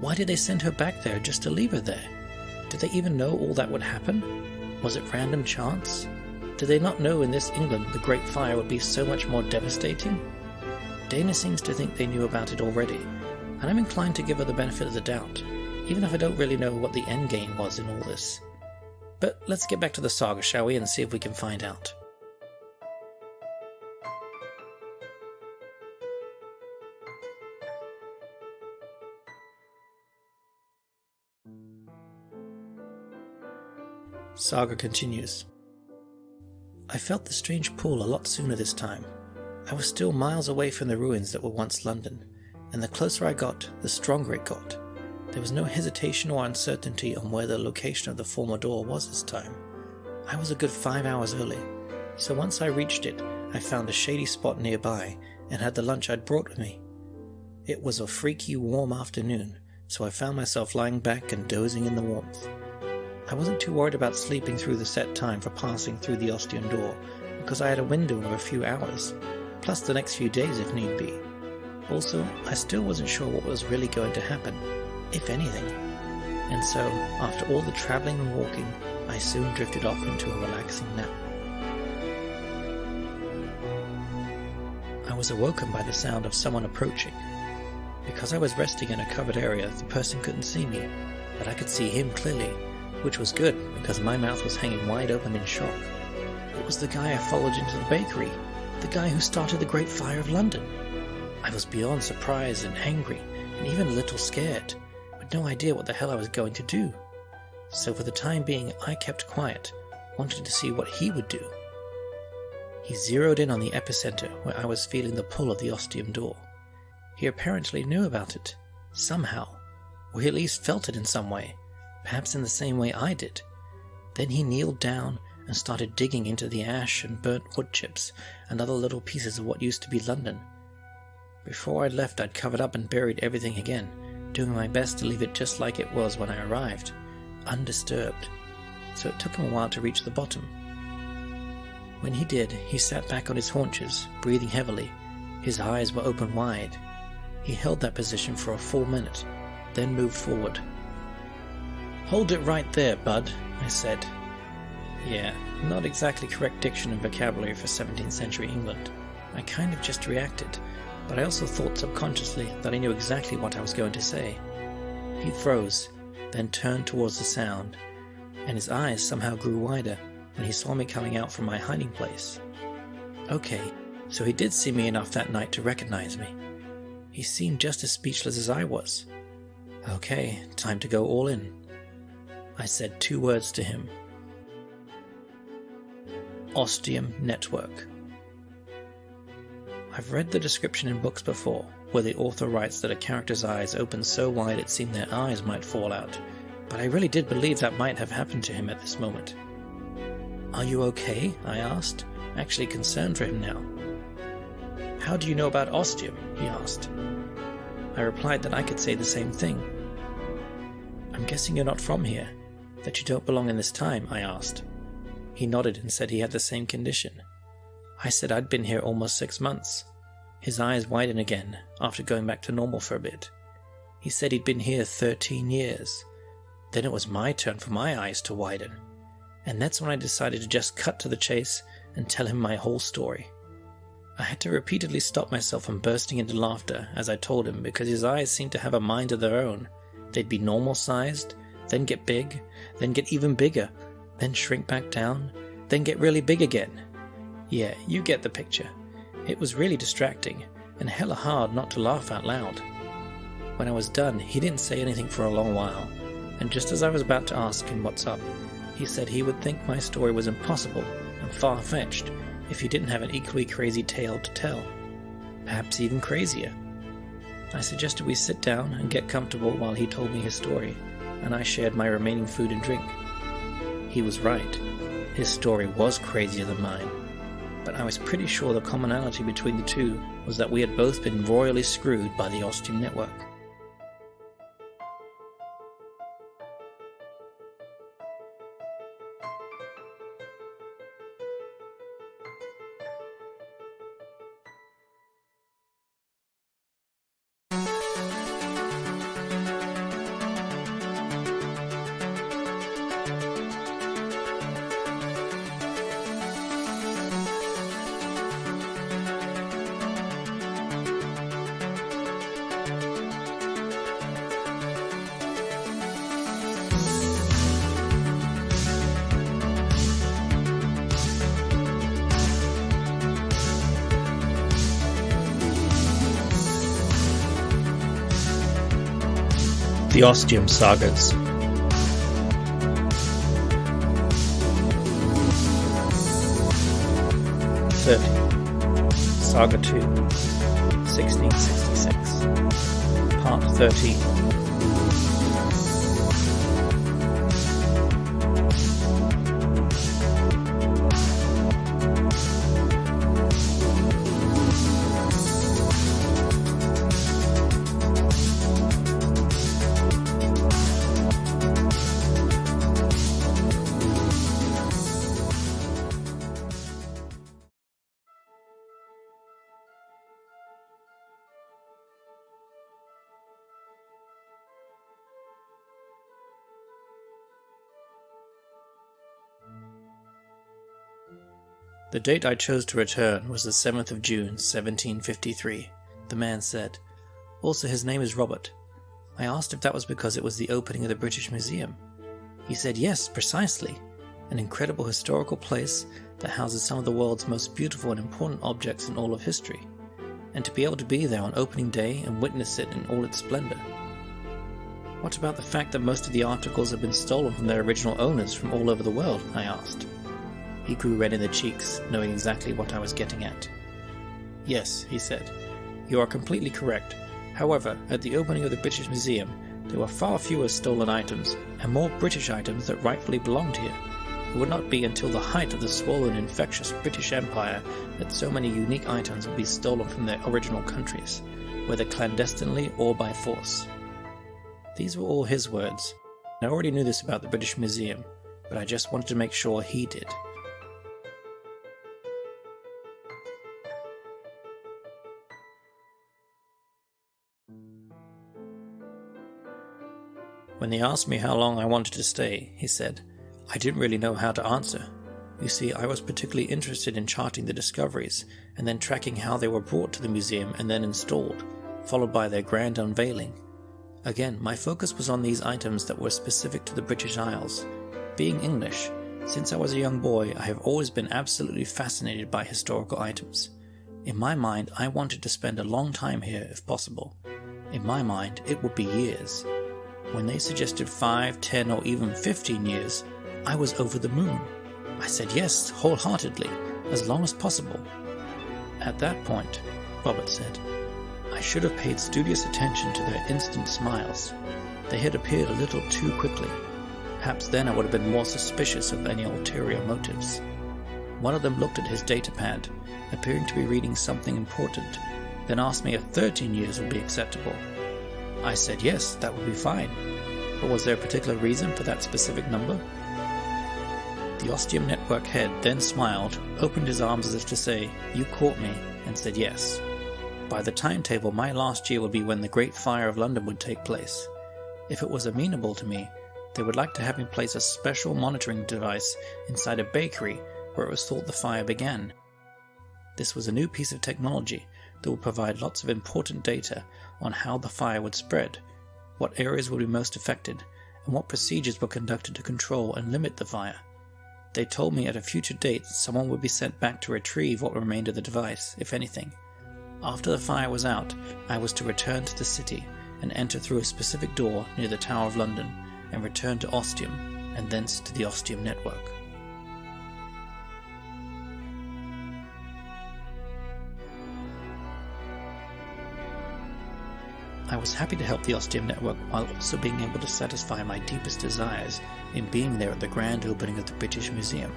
Why did they send her back there just to leave her there? Did they even know all that would happen? Was it random chance? Did they not know in this England the Great Fire would be so much more devastating? Dana seems to think they knew about it already, and I'm inclined to give her the benefit of the doubt, even if I don't really know what the endgame was in all this. But let's get back to the saga, shall we, and see if we can find out. Saga continues. I felt the strange pull a lot sooner this time. I was still miles away from the ruins that were once London, and the closer I got, the stronger it got. There was no hesitation or uncertainty on where the location of the former door was this time. I was a good 5 hours early, so once I reached it, I found a shady spot nearby and had the lunch I'd brought with me. It was a freaky warm afternoon, so I found myself lying back and dozing in the warmth. I wasn't too worried about sleeping through the set time for passing through the Ostium door, because I had a window of a few hours, plus the next few days if need be. Also, I still wasn't sure what was really going to happen, if anything. And so, after all the travelling and walking, I soon drifted off into a relaxing nap. I was awoken by the sound of someone approaching. Because I was resting in a covered area, the person couldn't see me, but I could see him clearly, which was good because my mouth was hanging wide open in shock. It was the guy I followed into the bakery, the guy who started the Great Fire of London. I was beyond surprised and angry, and even a little scared, with no idea what the hell I was going to do. So for the time being, I kept quiet, wanting to see what he would do. He zeroed in on the epicenter where I was feeling the pull of the Ostium door. He apparently knew about it, somehow, or he at least felt it in some way, perhaps in the same way I did. Then he kneeled down and started digging into the ash and burnt wood chips and other little pieces of what used to be London. Before I left, I'd covered up and buried everything again, doing my best to leave it just like it was when I arrived, undisturbed. So it took him a while to reach the bottom. When he did, he sat back on his haunches, breathing heavily. His eyes were open wide. He held that position for a full minute, then moved forward. "Hold it right there, bud," I said. Yeah, not exactly correct diction and vocabulary for 17th century England. I kind of just reacted, but I also thought subconsciously that I knew exactly what I was going to say. He froze, then turned towards the sound, and his eyes somehow grew wider when he saw me coming out from my hiding place. Okay, so he did see me enough that night to recognize me. He seemed just as speechless as I was. Okay, time to go all in. I said 2 words to him. Ostium Network. I've read the description in books before, where the author writes that a character's eyes opened so wide it seemed their eyes might fall out, but I really did believe that might have happened to him at this moment. "Are you okay?" I asked, actually concerned for him now. "How do you know about Ostium?" he asked. I replied that I could say the same thing. "I'm guessing you're not from here, that you don't belong in this time?" I asked. He nodded and said he had the same condition. I said I'd been here almost 6 months. His eyes widened again, after going back to normal for a bit. He said he'd been here 13 years. Then it was my turn for my eyes to widen. And that's when I decided to just cut to the chase and tell him my whole story. I had to repeatedly stop myself from bursting into laughter as I told him because his eyes seemed to have a mind of their own. They'd be normal-sized, then get big, then get even bigger, then shrink back down, then get really big again. Yeah, you get the picture. It was really distracting, and hella hard not to laugh out loud. When I was done, he didn't say anything for a long while, and just as I was about to ask him what's up, he said he would think my story was impossible and far-fetched if he didn't have an equally crazy tale to tell. Perhaps even crazier. I suggested we sit down and get comfortable while he told me his story, and I shared my remaining food and drink. He was right. His story was crazier than mine, but I was pretty sure the commonality between the two was that we had both been royally screwed by the Ostium Network. The Ostium Sagas. Saga II, 1666. Part 13. The date I chose to return was the 7th of June, 1753, the man said. Also, his name is Robert. I asked if that was because it was the opening of the British Museum. He said yes, precisely. An incredible historical place that houses some of the world's most beautiful and important objects in all of history. And to be able to be there on opening day and witness it in all its splendor. What about the fact that most of the articles have been stolen from their original owners from all over the world? I asked. He grew red in the cheeks, knowing exactly what I was getting at. Yes, he said, you are completely correct. However, at the opening of the British Museum, there were far fewer stolen items, and more British items that rightfully belonged here. It would not be until the height of the swollen, infectious British Empire that so many unique items would be stolen from their original countries, whether clandestinely or by force. These were all his words. I already knew this about the British Museum, but I just wanted to make sure he did. When they asked me how long I wanted to stay, he said, I didn't really know how to answer. You see, I was particularly interested in charting the discoveries and then tracking how they were brought to the museum and then installed, followed by their grand unveiling. Again, my focus was on these items that were specific to the British Isles. Being English, since I was a young boy, I have always been absolutely fascinated by historical items. In my mind, I wanted to spend a long time here if possible. In my mind, it would be years. When they suggested 5, 10, or even 15 years, I was over the moon. I said yes, wholeheartedly, as long as possible. At that point, Robert said, I should have paid studious attention to their instant smiles. They had appeared a little too quickly. Perhaps then I would have been more suspicious of any ulterior motives. One of them looked at his datapad, appearing to be reading something important, then asked me if 13 years would be acceptable. I said yes, that would be fine. But was there a particular reason for that specific number? The Ostium Network head then smiled, opened his arms as if to say, you caught me, and said yes. By the timetable, my last year would be when the Great Fire of London would take place. If it was amenable to me, they would like to have me place a special monitoring device inside a bakery where it was thought the fire began. This was a new piece of technology that would provide lots of important data on how the fire would spread, what areas would be most affected, and what procedures were conducted to control and limit the fire. They told me at a future date someone would be sent back to retrieve what remained of the device, if anything. After the fire was out, I was to return to the city and enter through a specific door near the Tower of London and return to Ostium, and thence to the Ostium Network. I was happy to help the Ostium Network while also being able to satisfy my deepest desires in being there at the grand opening of the British Museum.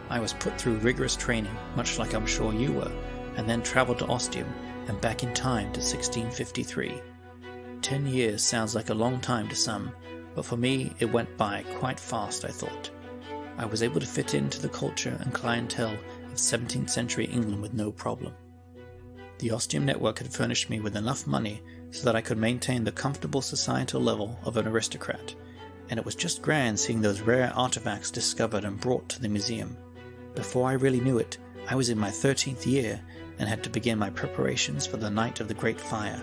I was put through rigorous training, much like I'm sure you were, and then travelled to Ostium and back in time to 1653. 10 years sounds like a long time to some, but for me it went by quite fast, I thought. I was able to fit into the culture and clientele of 17th century England with no problem. The Ostium Network had furnished me with enough money so that I could maintain the comfortable societal level of an aristocrat, and it was just grand seeing those rare artifacts discovered and brought to the museum. Before I really knew it, I was in my 13th year and had to begin my preparations for the night of the Great Fire.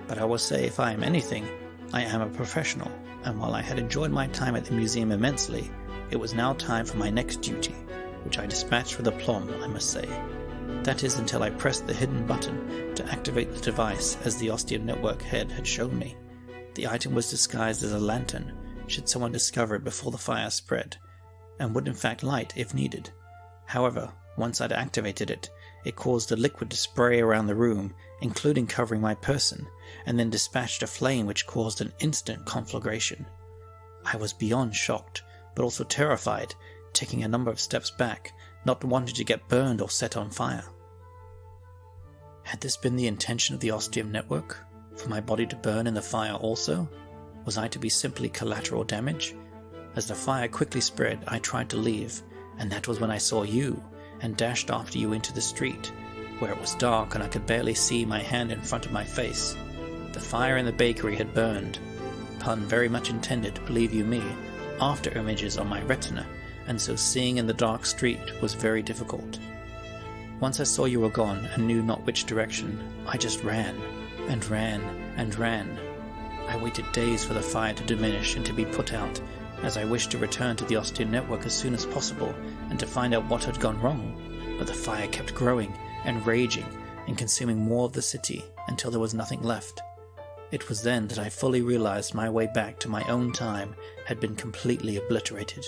But I will say, if I am anything, I am a professional, and while I had enjoyed my time at the museum immensely, it was now time for my next duty, which I dispatched with aplomb, I must say. That is, until I pressed the hidden button to activate the device as the Ostium Network head had shown me. The item was disguised as a lantern, should someone discover it before the fire spread, and would in fact light if needed. However, once I'd activated it, it caused the liquid to spray around the room, including covering my person, and then dispatched a flame which caused an instant conflagration. I was beyond shocked, but also terrified, taking a number of steps back, not wanting to get burned or set on fire. Had this been the intention of the Ostium network? For my body to burn in the fire also? Was I to be simply collateral damage? As the fire quickly spread, I tried to leave, and that was when I saw you, and dashed after you into the street, where it was dark and I could barely see my hand in front of my face. The fire in the bakery had burned, pun very much intended, believe you me, after images on my retina, and so seeing in the dark street was very difficult. Once I saw you were gone and knew not which direction, I just ran, and ran, and ran. I waited days for the fire to diminish and to be put out, as I wished to return to the Ostium network as soon as possible and to find out what had gone wrong, but the fire kept growing and raging and consuming more of the city until there was nothing left. It was then that I fully realized my way back to my own time had been completely obliterated.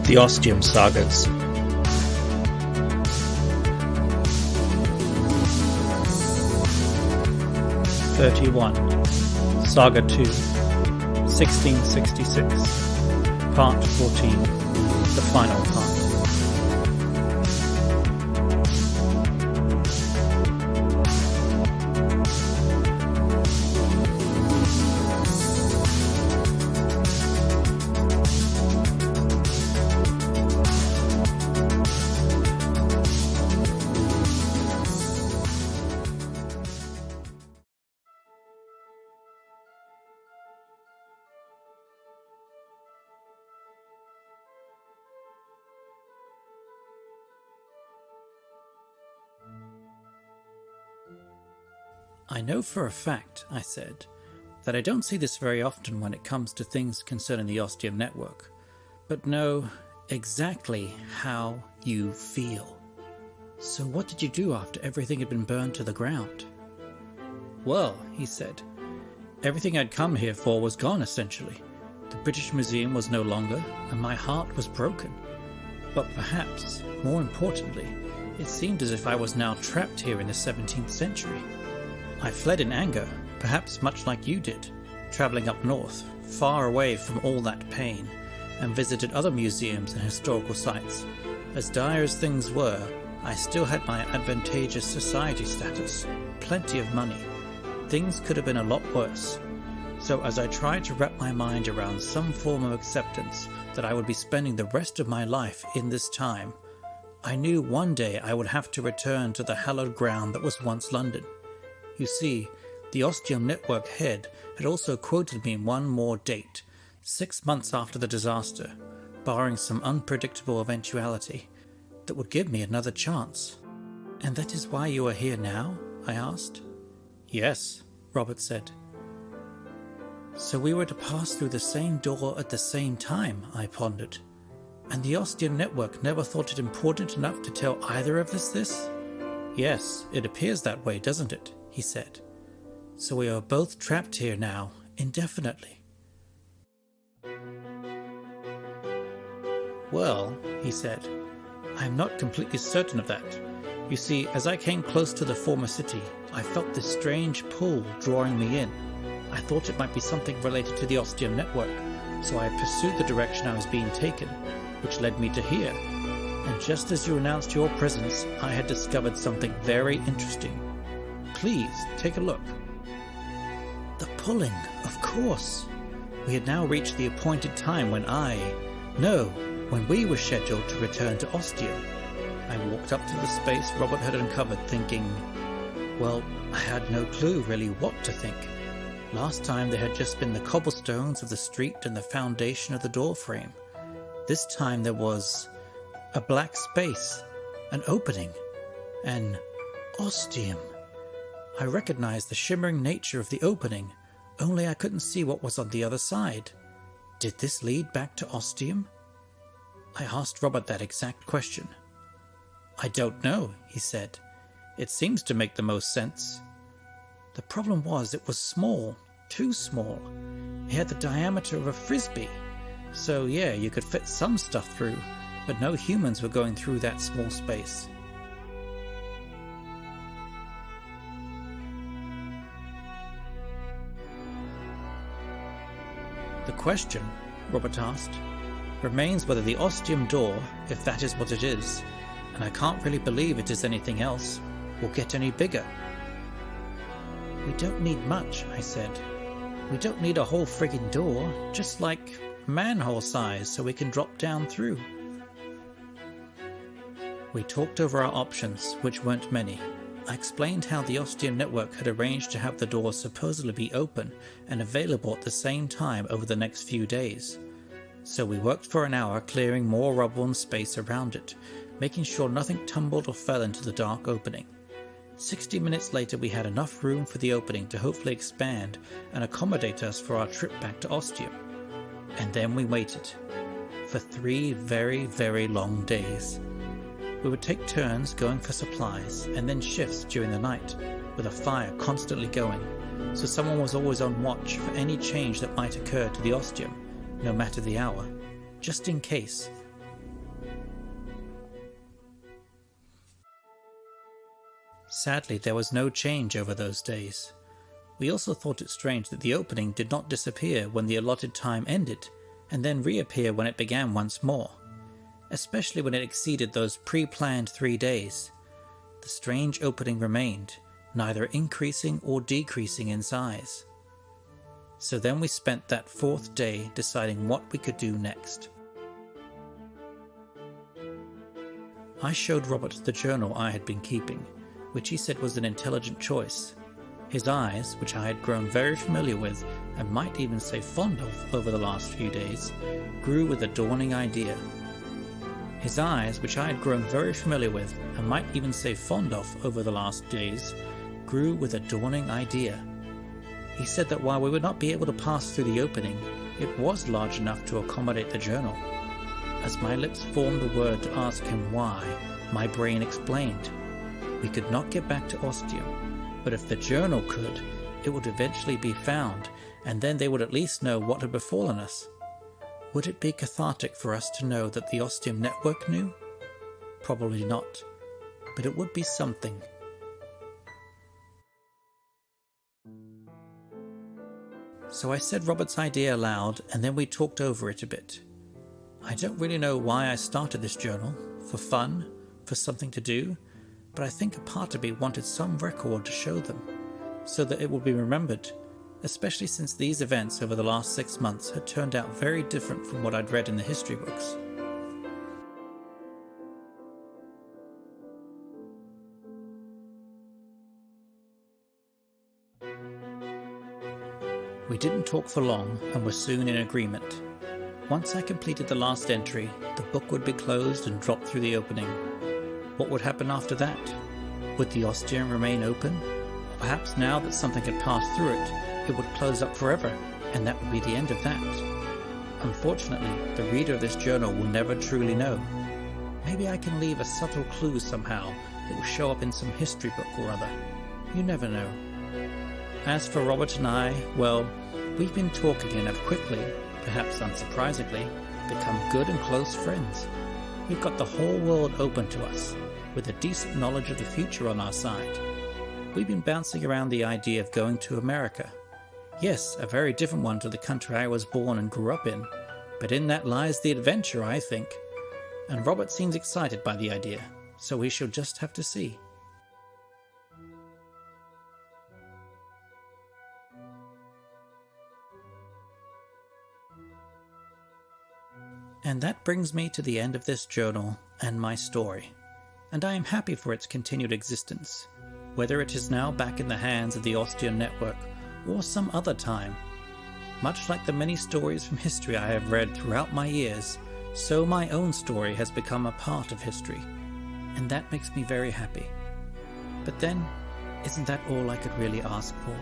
The Ostium Sagas. Saga II, 1666, Part 14, the final part. I know for a fact, I said, that I don't see this very often when it comes to things concerning the Ostium network, but know exactly how you feel. So what did you do after everything had been burned to the ground? Well, he said, everything I'd come here for was gone essentially. The British Museum was no longer, and my heart was broken. But perhaps, more importantly, it seemed as if I was now trapped here in the 17th century. I fled in anger, perhaps much like you did, travelling up north, far away from all that pain, and visited other museums and historical sites. As dire as things were, I still had my advantageous society status, plenty of money. Things could have been a lot worse. So as I tried to wrap my mind around some form of acceptance that I would be spending the rest of my life in this time, I knew one day I would have to return to the hallowed ground that was once London. You see, the Ostium network head had also quoted me one more date, 6 months after the disaster, barring some unpredictable eventuality, that would give me another chance. And that is why you are here now? I asked. Yes, Robert said. So we were to pass through the same door at the same time, I pondered. And the Ostium network never thought it important enough to tell either of us this? Yes, it appears that way, doesn't it? He said. So we are both trapped here now, indefinitely. Well, he said, I am not completely certain of that. You see, as I came close to the former city, I felt this strange pull drawing me in. I thought it might be something related to the Ostium network, so I pursued the direction I was being taken, which led me to here. And just as you announced your presence, I had discovered something very interesting. Please, take a look. The pulling, of course. We had now reached the appointed time when I, No, when we were scheduled to return to Ostium. I walked up to the space Robert had uncovered thinking, well, I had no clue really what to think. Last time there had just been the cobblestones of the street and the foundation of the door frame. This time there was a black space, an opening, an ostium. I recognized the shimmering nature of the opening, only I couldn't see what was on the other side. Did this lead back to Ostium? I asked Robert that exact question. I don't know, he said. It seems to make the most sense. The problem was it was small, too small. It had the diameter of a frisbee. So yeah, you could fit some stuff through, but no humans were going through that small space. The question, Robert asked, remains whether the Ostium door, if that is what it is, and I can't really believe it is anything else, will get any bigger. We don't need much, I said. We don't need a whole friggin' door, just like manhole size so we can drop down through. We talked over our options, which weren't many. I explained how the Ostium network had arranged to have the door supposedly be open and available at the same time over the next few days. So we worked for an hour clearing more rubble and space around it, making sure nothing tumbled or fell into the dark opening. 60 minutes later we had enough room for the opening to hopefully expand and accommodate us for our trip back to Ostium. And then we waited. For 3 very, very long days. We would take turns going for supplies and then shifts during the night, with a fire constantly going, so someone was always on watch for any change that might occur to the Ostium, no matter the hour, just in case. Sadly, there was no change over those days. We also thought it strange that the opening did not disappear when the allotted time ended, and then reappear when it began once more. Especially when it exceeded those pre-planned 3 days. The strange opening remained, neither increasing or decreasing in size. So then we spent that 4th day deciding what we could do next. I showed Robert the journal I had been keeping, which he said was an intelligent choice. His eyes, which I had grown very familiar with, and might even say fond of over the last few days, grew with a dawning idea. His eyes, which I had grown very familiar with, and might even say fond of over the last days, grew with a dawning idea. He said that while we would not be able to pass through the opening, it was large enough to accommodate the journal. As my lips formed the word to ask him why, my brain explained. We could not get back to Ostium, but if the journal could, it would eventually be found, and then they would at least know what had befallen us. Would it be cathartic for us to know that the Ostium network knew? Probably not, but it would be something. So I said Robert's idea aloud, and then we talked over it a bit. I don't really know why I started this journal, for fun, for something to do, but I think a part of me wanted some record to show them, so that it would be remembered, especially since these events over the last 6 months had turned out very different from what I'd read in the history books. We didn't talk for long and were soon in agreement. Once I completed the last entry, the book would be closed and dropped through the opening. What would happen after that? Would the Ostium remain open? Or perhaps now that something had passed through it, it would close up forever, and that would be the end of that. Unfortunately, the reader of this journal will never truly know. Maybe I can leave a subtle clue somehow that will show up in some history book or other. You never know. As for Robert and I, well, we've been talking and have quickly, perhaps unsurprisingly, become good and close friends. We've got the whole world open to us, with a decent knowledge of the future on our side. We've been bouncing around the idea of going to America. Yes, a very different one to the country I was born and grew up in, but in that lies the adventure, I think. And Robert seems excited by the idea, so we shall just have to see. And that brings me to the end of this journal and my story, and I am happy for its continued existence, whether it is now back in the hands of the Ostium network or some other time. Much like the many stories from history I have read throughout my years, so my own story has become a part of history, and that makes me very happy. But then, isn't that all I could really ask for?